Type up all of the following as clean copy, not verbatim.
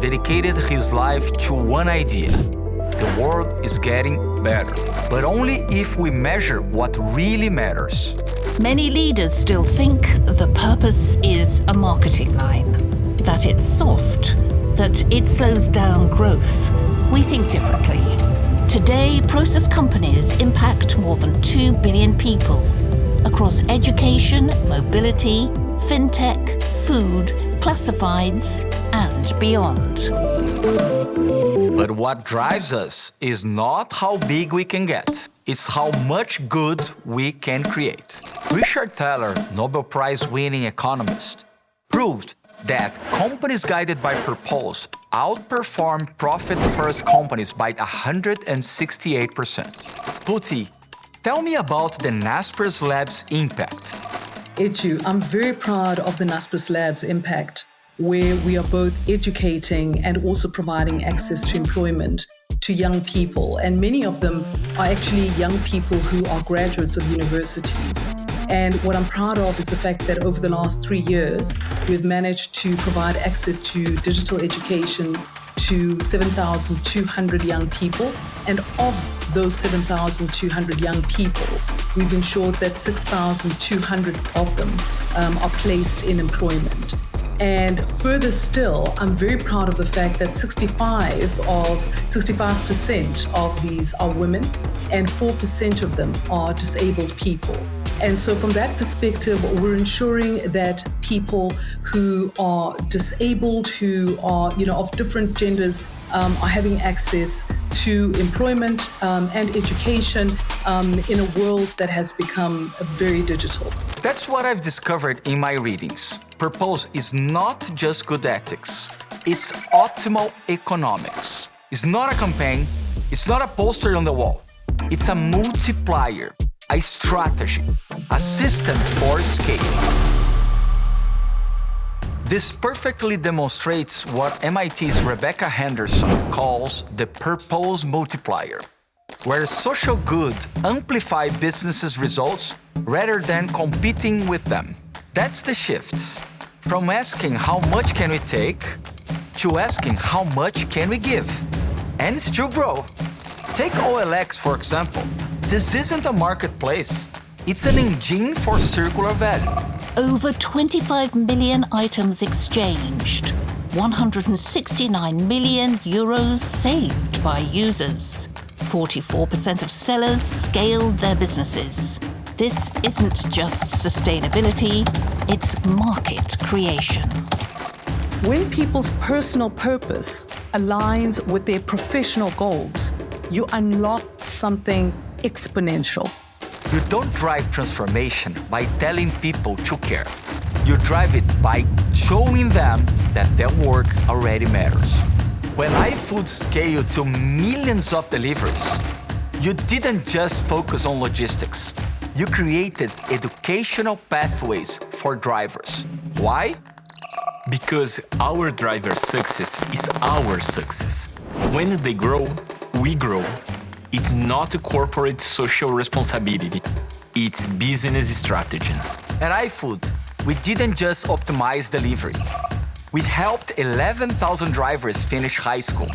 dedicated his life to one idea. The world is getting better, but only if we measure what really matters. Many leaders still think the purpose is a marketing line, that it's soft, that it slows down growth. We think differently. Today, Prosus companies impact more than 2 billion people across education, mobility, fintech, food, classifieds, and beyond. But what drives us is not how big we can get. It's how much good we can create. Richard Thaler, Nobel Prize-winning economist, proved that companies guided by purpose outperform profit-first companies by 168%. Puti, tell me about the Naspers Labs impact. Edu, I'm very proud of the Naspers Labs impact, where we are both educating and also providing access to employment to young people. And many of them are actually young people who are graduates of universities. And what I'm proud of is the fact that over the last 3 years, we've managed to provide access to digital education to 7,200 young people. And of those 7,200 young people, we've ensured that 6,200 of them are placed in employment. And further still, I'm very proud of the fact that 65% of these are women and 4% of them are disabled people. And so from that perspective, we're ensuring that people who are disabled, who are, of different genders, are having access to employment and education in a world that has become very digital. That's what I've discovered in my readings. Purpose is not just good ethics. It's optimal economics. It's not a campaign. It's not a poster on the wall. It's a multiplier, a strategy, a system for scale. This perfectly demonstrates what MIT's Rebecca Henderson calls the purpose multiplier, where social good amplifies businesses' results rather than competing with them. That's the shift. From asking how much can we take to asking how much can we give and still grow. Take OLX, for example. This isn't a marketplace. It's an engine for circular value. Over 25 million items exchanged, 169 million euros saved by users. 44% of sellers scaled their businesses. This isn't just sustainability, it's market creation. When people's personal purpose aligns with their professional goals, you unlock something exponential. You don't drive transformation by telling people to care. You drive it by showing them that their work already matters. When iFood scaled to millions of deliveries, you didn't just focus on logistics. You created educational pathways for drivers. Why? Because our driver's success is our success. When they grow, we grow. It's not a corporate social responsibility. It's business strategy. At iFood, we didn't just optimize delivery. We helped 11,000 drivers finish high school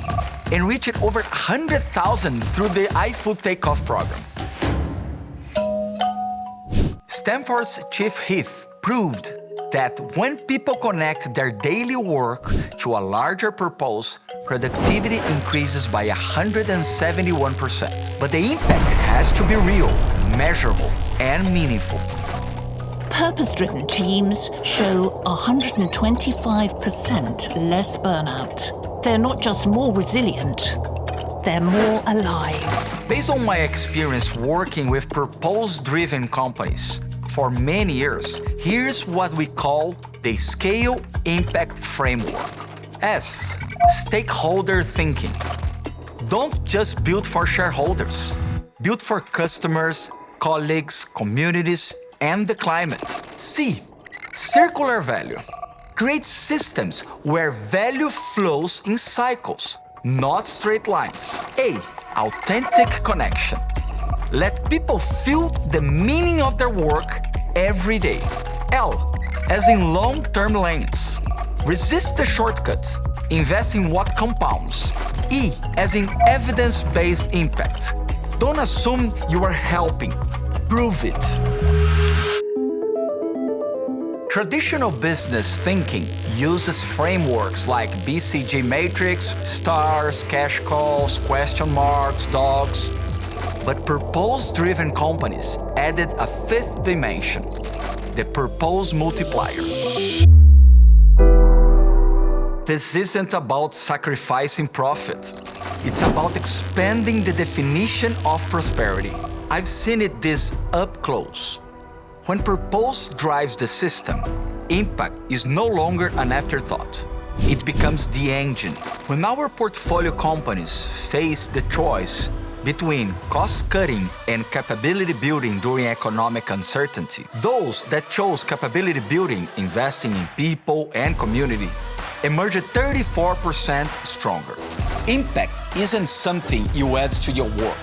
and reached over 100,000 through the iFood Takeoff program. Stanford's Chief Heath proved that when people connect their daily work to a larger purpose, productivity increases by 171%. But the impact has to be real, measurable, and meaningful. Purpose-driven teams show 125% less burnout. They're not just more resilient, they're more alive. Based on my experience working with purpose-driven companies for many years, here's what we call the Scale Impact Framework. S, stakeholder thinking. Don't just build for shareholders. Build for customers, colleagues, communities, and the climate. C, circular value. Create systems where value flows in cycles, not straight lines. A, authentic connection. Let people feel the meaning of their work every day. L, as in long-term lens. Resist the shortcuts. Invest in what compounds. E as in evidence-based impact. Don't assume you are helping. Prove it. Traditional business thinking uses frameworks like BCG matrix, stars, cash calls, question marks, dogs. But purpose-driven companies added a fifth dimension, the purpose multiplier. This isn't about sacrificing profit. It's about expanding the definition of prosperity. I've seen it this up close. When purpose drives the system, impact is no longer an afterthought. It becomes the engine. When our portfolio companies face the choice between cost-cutting and capability building during economic uncertainty, those that chose capability building, investing in people and community, emerged 34% stronger. Impact isn't something you add to your work.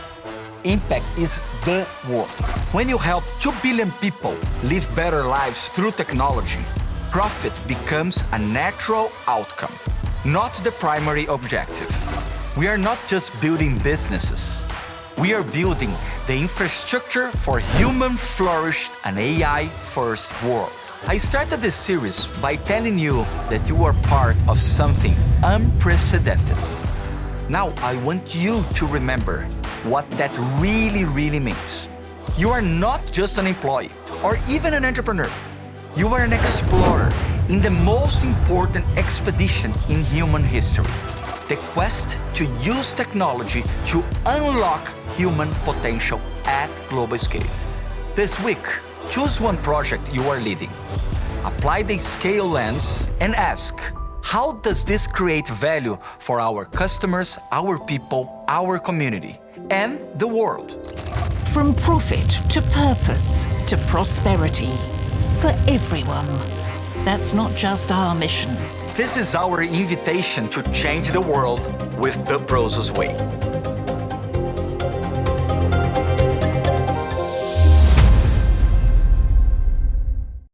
Impact is the work. When you help 2 billion people live better lives through technology, profit becomes a natural outcome, not the primary objective. We are not just building businesses. We are building the infrastructure for human flourish and AI-first world. I started this series by telling you that you are part of something unprecedented. Now I want you to remember what that really means. You are not just an employee or even an entrepreneur. You are an explorer in the most important expedition in human history. The quest to use technology to unlock human potential at global scale. This week, choose one project you are leading. Apply the scale lens and ask, how does this create value for our customers, our people, our community, and the world? From profit to purpose to prosperity for everyone. That's not just our mission. This is our invitation to change the world with the Prosus Way.